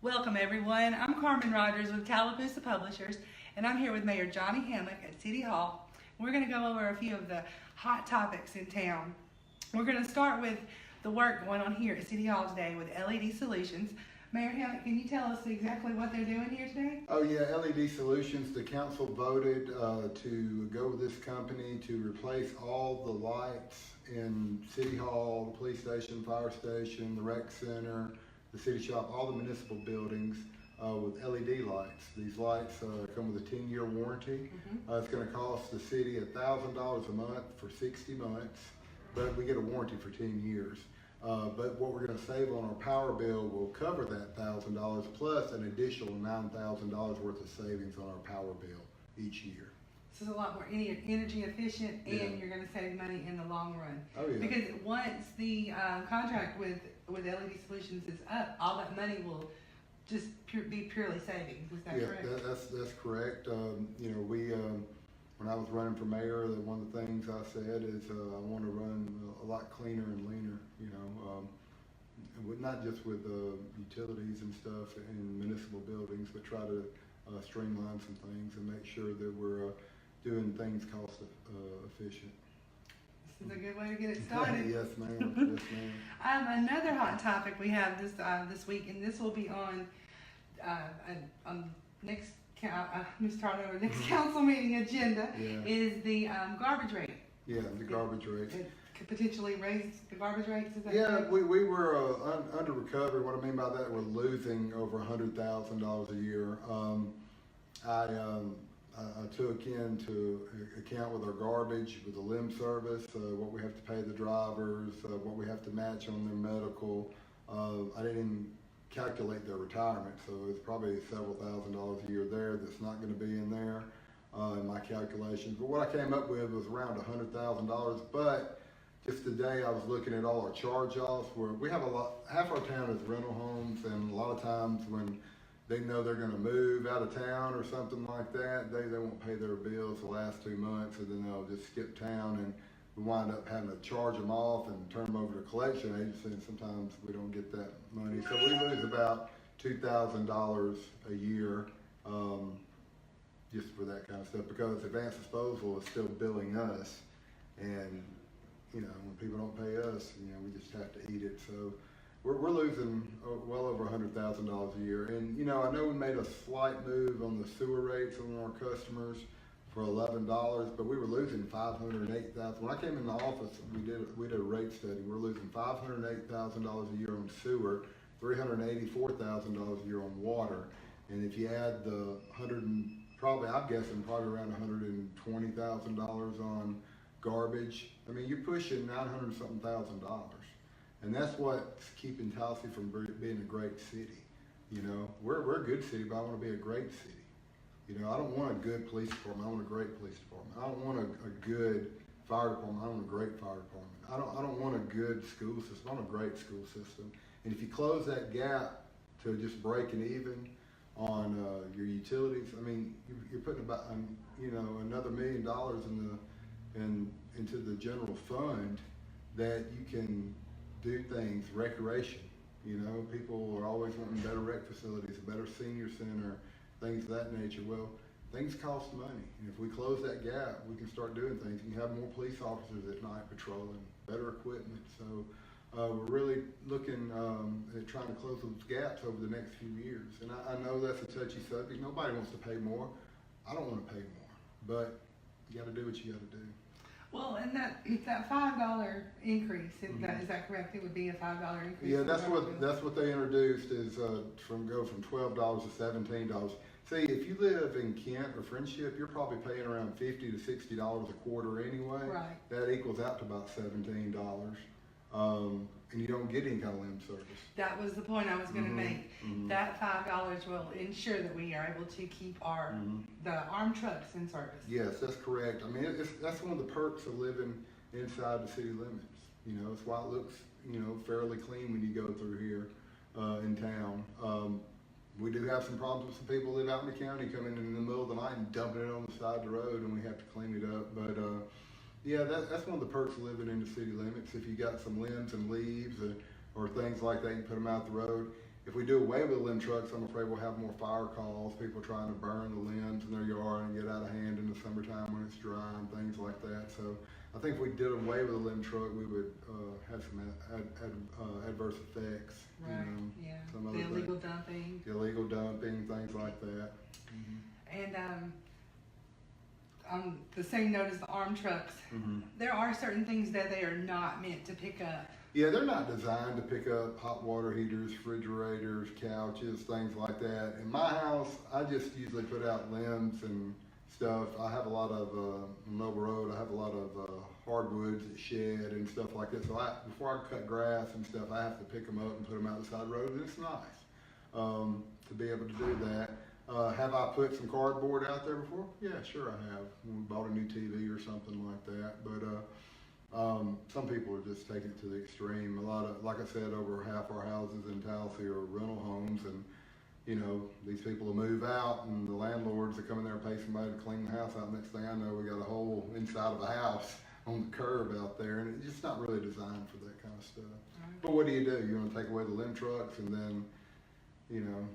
Welcome everyone. I'm Carmen Rogers with Tallassee Publishers, and I'm here with Mayor Johnny Hammock at City Hall. We're going to go over a few of the hot topics in town. We're going to start with the work going on here at City Hall today with LED Solutions. Mayor Hammock, can you tell us exactly what they're doing here today? Oh yeah, LED Solutions, the council voted to go with this company to replace all the lights in City Hall, the police station, fire station, the rec center, the city shop, all the municipal buildings with LED lights. These lights come with a 10-year warranty. It's going to cost the city $1,000 a month for 60 months, but we get a warranty for 10 years. But what we're going to save on our power bill will cover that $1,000 plus an additional $9,000 worth of savings on our power bill each year. This is a lot more energy efficient, and you're going to save money in the long run. Oh yeah. Because once the contract with LED Solutions is up, all that money will just be purely savings. Is that correct? Yeah, that's correct. When I was running for mayor, one of the things I said is I want to run a lot cleaner and leaner. Not just with utilities and stuff in municipal buildings, but try to streamline some things and make sure that we're doing things cost efficient. This is a good way to get it started. Yes, ma'am. Yes, ma'am. Another hot topic we have this week, and this will be on next. Let me start over. Next council meeting agenda is the garbage rate. Yeah, the garbage rate. It could potentially raise the garbage rates. Is that correct? we were under recovery. What I mean by that, we're losing over $100,000 a year. I took into account with our garbage, with the limb service, what we have to pay the drivers, what we have to match on their medical. I didn't calculate their retirement, so it's probably several $1,000s a year there that's not going to be in there in my calculations. But what I came up with was around $100,000. But just today I was looking at all our charge-offs, where we have half our town is rental homes, and a lot of times when they know they're going to move out of town or something like that, they won't pay their bills the last 2 months, and then they'll just skip town, and we wind up having to charge them off and turn them over to collection agency, and sometimes we don't get that money. So we lose about $2,000 a year just for that kind of stuff, because advanced disposal is still billing us, and when people don't pay us, we just have to eat it. So we're losing well over $100,000 a year. And I know we made a slight move on the sewer rates on our customers for $11, but we were losing $508,000. When I came in the office, we did a rate study. We're losing $508,000 a year on sewer, $384,000 a year on water, and if you add the I'm guessing probably around $120,000 on garbage, I mean, you're pushing $900-something thousand. And that's what's keeping Tallassee from being a great city. We're a good city, but I want to be a great city. I don't want a good police department. I want a great police department. I don't want a good fire department. I want a great fire department. I don't want a good school system. I want a great school system. And if you close that gap to just breaking even on your utilities, I mean, you're putting about another $1 million into the general fund that you can do things, recreation. People are always wanting better rec facilities, a better senior center, things of that nature. Well, things cost money, and if we close that gap, we can start doing things. You can have more police officers at night patrolling, better equipment. So we're really looking at trying to close those gaps over the next few years. And I know that's a touchy subject. Nobody wants to pay more. I don't want to pay more, but you got to do what you got to do. Well, and that $5 increase, is that correct? It would be a $5 increase. Yeah, that's what they introduced is go from $12 to $17. See, if you live in Kent or Friendship, you're probably paying around $50 to $60 a quarter anyway. Right. That equals out to about $17. And you don't get any kind of limb service. That was the point I was going to make. That $5 will ensure that we are able to keep our the armed trucks in service. Yes, that's correct. I mean, that's one of the perks of living inside the city limits. It's why it looks fairly clean when you go through here in town. We do have some problems with some people who live out in the county coming in the middle of the night and dumping it on the side of the road, and we have to clean it up. But yeah, that's one of the perks of living in the city limits. If you got some limbs and leaves or things like that, you put them out the road. if we do away with the limb trucks, I'm afraid we'll have more fire calls, people trying to burn the limbs in their yard and get out of hand in the summertime when it's dry and things like that. So I think if we did away with the limb truck, we would have some adverse effects. Right. You know, Yeah. some The other illegal things. dumping. Illegal dumping, things like that. And on the same note as the arm trucks, there are certain things that they are not meant to pick up. Yeah, they're not designed to pick up hot water heaters, refrigerators, couches, things like that. In my house, I just usually put out limbs and stuff. I have a lot of, on Noble Road, I have a lot of hardwoods that shed and stuff like that. So before I cut grass and stuff, I have to pick them up and put them out the side of the road, and it's nice to be able to do that. Have I put some cardboard out there before? Yeah, sure I have. When we bought a new TV or something like that. But some people are just taking it to the extreme. A lot of, like I said, over half our houses in Tallassee are rental homes, and you know, these people will move out, and the landlords will come in there and pay somebody to clean the house out. Next thing I know, we got a whole inside of a house on the curb out there, and it's just not really designed for that kind of stuff. Right. But what do? You want to take away the limb trucks, and then, you know,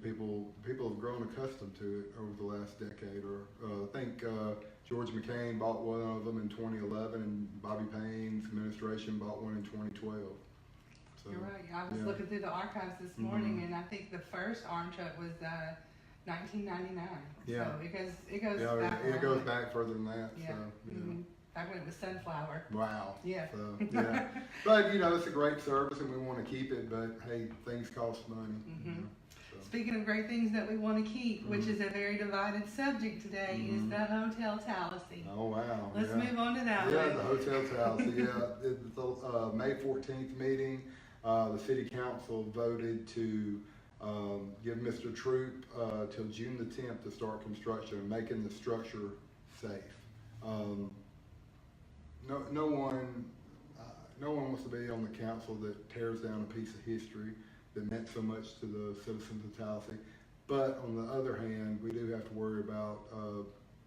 people have grown accustomed to it over the last decade. Or I think George McCain bought one of them in 2011, and Bobby Payne's administration bought one in 2012. So, you're right. I was looking through the archives this morning, and I think the first arm truck was 1999. Yeah. So it goes back. It goes back further than that. Yeah. So, Back when it was Sunflower. Wow. Yeah. So, yeah. But you know, it's a great service, and we want to keep it. But hey, things cost money. You know, so. Speaking of great things that we want to keep, which is a very divided subject today, is the Hotel Tallassee. Oh wow. Let's move on to that one. Yeah, the Hotel Tallassee. The May 14th meeting, the City Council voted to give Mr. Troop till June the 10th to start construction and making the structure safe. No one wants to be on the council that tears down a piece of history that meant so much to the citizens of Tallassee. But on the other hand, we do have to worry about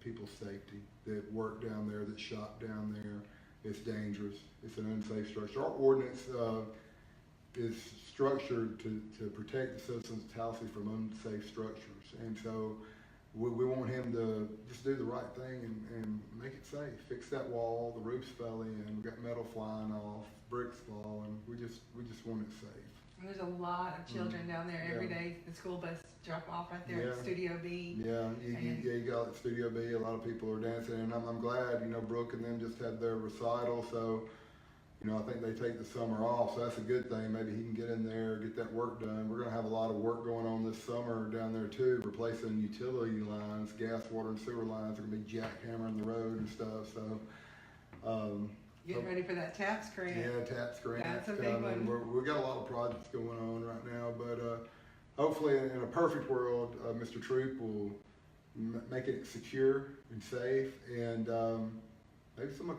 people's safety that work down there, that shop down there. It's dangerous. It's an unsafe structure. Our ordinance is structured to protect the citizens of Tallassee from unsafe structures. And so we want him to just do the right thing and make it safe. Fix that wall, the roof's fell in, we've got metal flying off, bricks falling. We just want it safe. And there's a lot of children down there every day. The school bus drop off right there at Studio B. Yeah, you got Studio B. A lot of people are dancing, and I'm glad. You know, Brooke and them just had their recital, so you know, I think they take the summer off, so that's a good thing. Maybe he can get in there, get that work done. We're going to have a lot of work going on this summer down there too, replacing utility lines, gas, water, and sewer lines. They're going to be jackhammering the road and stuff. So, getting ready for that TAPS grant. Yeah, TAPS grant. That's a big one. We've got a lot of projects going on right now, but hopefully, in a perfect world, Mr. Troop will make it secure and safe, and maybe someone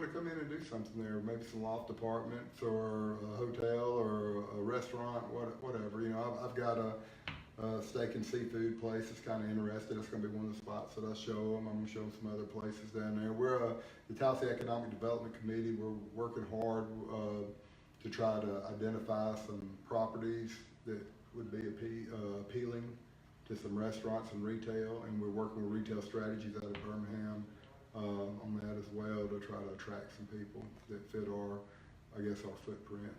to come in and do something there. Maybe some loft apartments or a hotel or a restaurant, whatever. You know, I've got a steak and seafood place that's kind of interested. It's going to be one of the spots that I show them. I'm going to show them some other places down there. We're the Tallassee Economic Development Committee. We're working hard to try to identify some properties that would be appealing to some restaurants and retail, and we're working with Retail Strategies out of Birmingham on that as well to try to attract some people that fit our footprint.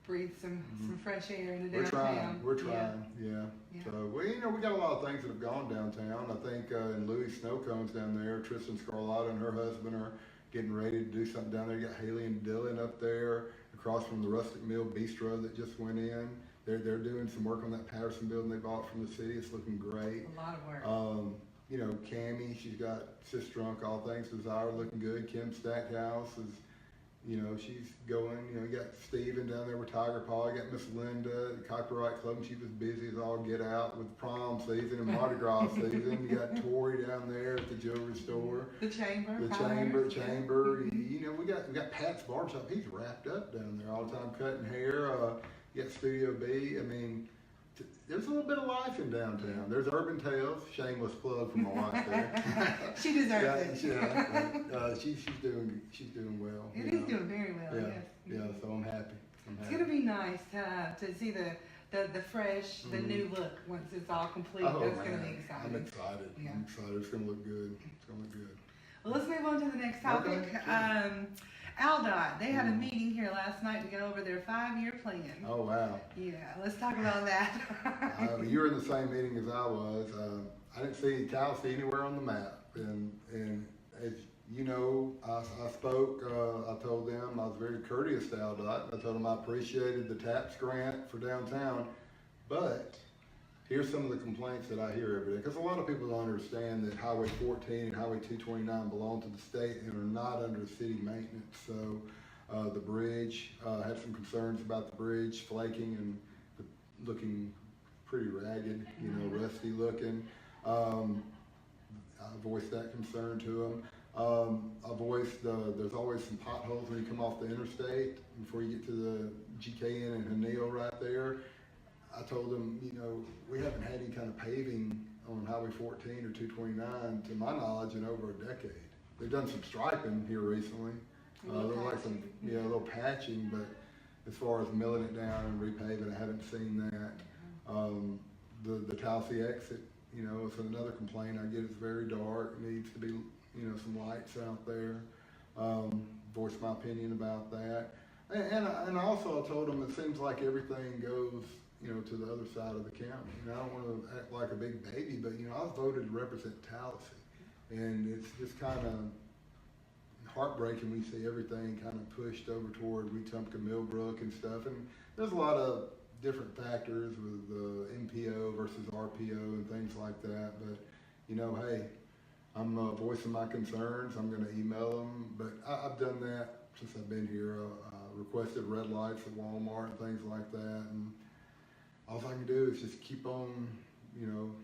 Breathe some fresh air in the downtown. We're trying, yeah. So we got a lot of things that have gone downtown. I think in Louis Snowcone's down there, Tristan Scarlotta and her husband are getting ready to do something down there. You got Haley and Dylan up there across from the Rustic Mill Bistro that just went in. They're doing some work on that Patterson building they bought from the city. It's looking great. A lot of work. You know, Cammie, she's got Sis Drunk, All Things Desire, looking good. Kim Stackhouse is, you know, she's going. You know, you got Steven down there with Tiger Paw. You got Miss Linda at the Copyright Club, and she was busy as all get out with prom season and Mardi Gras season. You got Tori down there at the jewelry store. The Chamber. You know, we got Pat's Barbershop. He's wrapped up down there all the time, cutting hair. You got Studio B. I mean, there's a little bit of life in downtown. There's Urban Tales, shameless plug for my wife there. She deserves it. She's doing well. It is doing very well. Yeah, yes. So I'm happy. It's going to be nice to see the the fresh, the new look once it's all complete. Oh, That's man. going to be exciting. I'm excited. Yeah. I'm excited. It's going to look good. It's going to look good. Well, let's move on to the next topic. Okay, sure. ALDOT, they had a meeting here last night to go over their 5-year plan. Oh, wow. Yeah, let's talk about that. You were in the same meeting as I was. I didn't see Tallassee anywhere on the map. And as you know, I spoke, I told them I was very courteous to ALDOT. I told them I appreciated the TAPS grant for downtown, but here's some of the complaints that I hear every day. Because a lot of people don't understand that Highway 14 and Highway 229 belong to the state and are not under city maintenance. So the bridge, I had some concerns about the bridge flaking and looking pretty ragged, you know, rusty looking. I voiced that concern to them. I voiced there's always some potholes when you come off the interstate before you get to the GKN and Hanil right there. I told them, you know, we haven't had any kind of paving on Highway 14 or 229, to my knowledge, in over a decade. They've done some striping here recently. There's like some, a little patching, but as far as milling it down and repaving, I haven't seen that. The Tallassee exit, you know, it's another complaint I get. It's very dark. It needs to be, you know, some lights out there. Voiced my opinion about that. And also I told them it seems like everything goes, you know, to the other side of the county. And I don't want to act like a big baby, but, you know, I was voted to represent Tallassee. And it's just kind of heartbreaking when you see everything kind of pushed over toward Wetumpka, Millbrook and stuff. And there's a lot of different factors with the MPO versus RPO and things like that. But, you know, hey, I'm voicing my concerns. I'm going to email them. But I've done that since I've been here. Requested red lights at Walmart and things like that. And all I can do is just keep on, you know,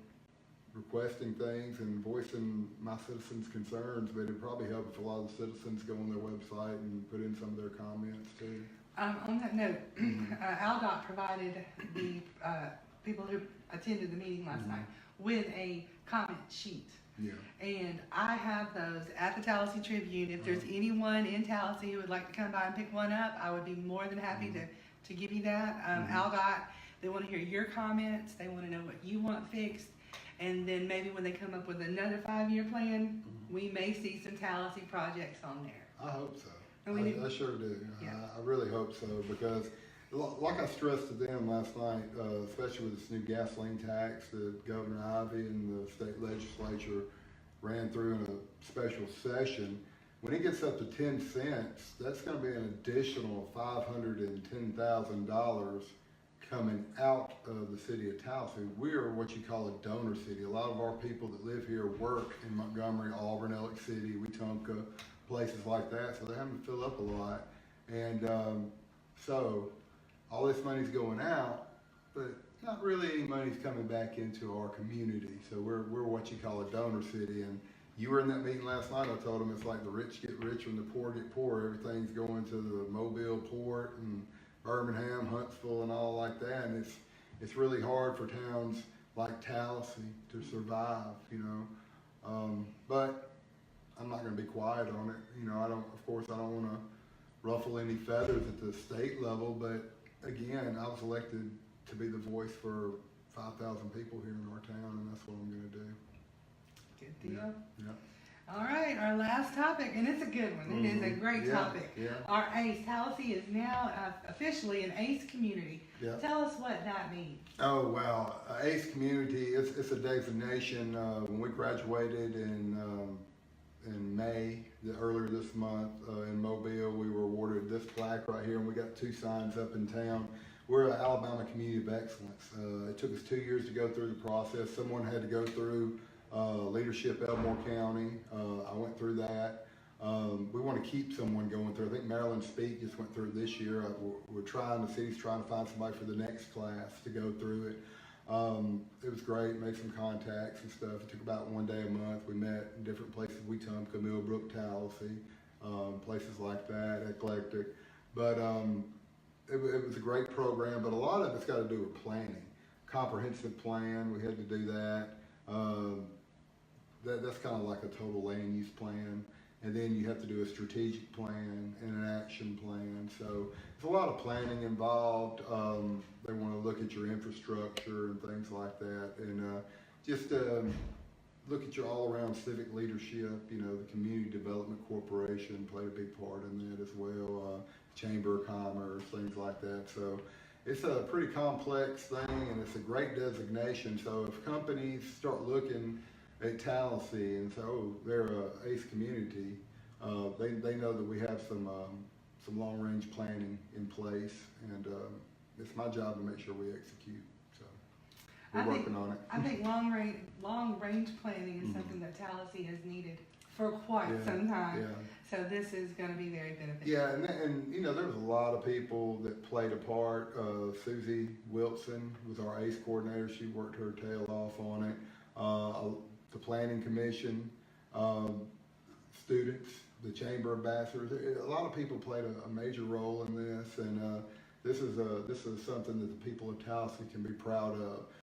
requesting things and voicing my citizens' concerns, but it'd probably help if a lot of the citizens go on their website and put in some of their comments too. On that note, ALDOT provided the people who attended the meeting last night with a comment sheet. Yeah. And I have those at the Tallassee Tribune. If there's anyone in Tallassee who would like to come by and pick one up, I would be more than happy to give you that. ALDOT, they want to hear your comments. They want to know what you want fixed. And then maybe when they come up with another 5-year plan, we may see some Tallassee projects on there. I hope so. And I sure do. Yeah. I really hope so, because like I stressed to them last night, especially with this new gasoline tax that Governor Ivey and the state legislature ran through in a special session, when it gets up to 10 cents, that's going to be an additional $510,000 coming out of the city of Tallassee. We're what you call a donor city. A lot of our people that live here work in Montgomery, Auburn, Elliott City, Wetumpka, places like that, so they're having to fill up a lot. And so all this money's going out, but not really any money's coming back into our community. So we're what you call a donor city. And you were in that meeting last night. I told them it's like the rich get richer and the poor get poorer. Everything's going to the Mobile port and Birmingham, Huntsville, and all like that. And it's really hard for towns like Tallassee to survive, you know. But I'm not going to be quiet on it. You know, of course, I don't want to ruffle any feathers at the state level. But again, I was elected to be the voice for 5,000 people here in our town, and that's what I'm going to do. Good deal. Yeah. All right, our last topic, and it's a good one. It is a great topic. Yeah. Our ACE, Tallassee is now officially an ACE community. Yeah. Tell us what that means. Oh, wow. ACE community, it's a designation. When we graduated in May, earlier this month, in Mobile, we were awarded this plaque right here, and we got 2 signs up in town. We're an Alabama Community of Excellence. It took us 2 years to go through the process. Someone had to go through leadership Elmore County. I went through that. We want to keep someone going through. I think Maryland Speak just went through it this year. The city's trying to find somebody for the next class to go through it. It was great, made some contacts and stuff. It took about 1 day a month. We met in different places, Wetumpka, Millbrook, Tallassee, places like that, eclectic. But it was a great program, but a lot of it's got to do with planning. Comprehensive plan, we had to do that. That's kind of like a total land use plan. And then you have to do a strategic plan and an action plan. So there's a lot of planning involved. they want to look at your infrastructure and things like that, and just look at your all-around civic leadership. You know, the Community Development Corporation played a big part in that as well. Chamber of Commerce, things like that. So it's a pretty complex thing, and it's a great designation. So if companies start looking at Tallassee and say, oh, they're a ACE community, they know that we have some long-range planning in place, and it's my job to make sure we execute. So we're working on it. I think long range planning is something that Tallassee has needed for quite some time. Yeah. So this is going to be very beneficial. Yeah, and you know, there was a lot of people that played a part. Susie Wilson was our ACE coordinator. She worked her tail off on it. The Planning Commission, students, the Chamber ambassadors. A lot of people played a major role in this, and this is something that the people of Tallassee can be proud of.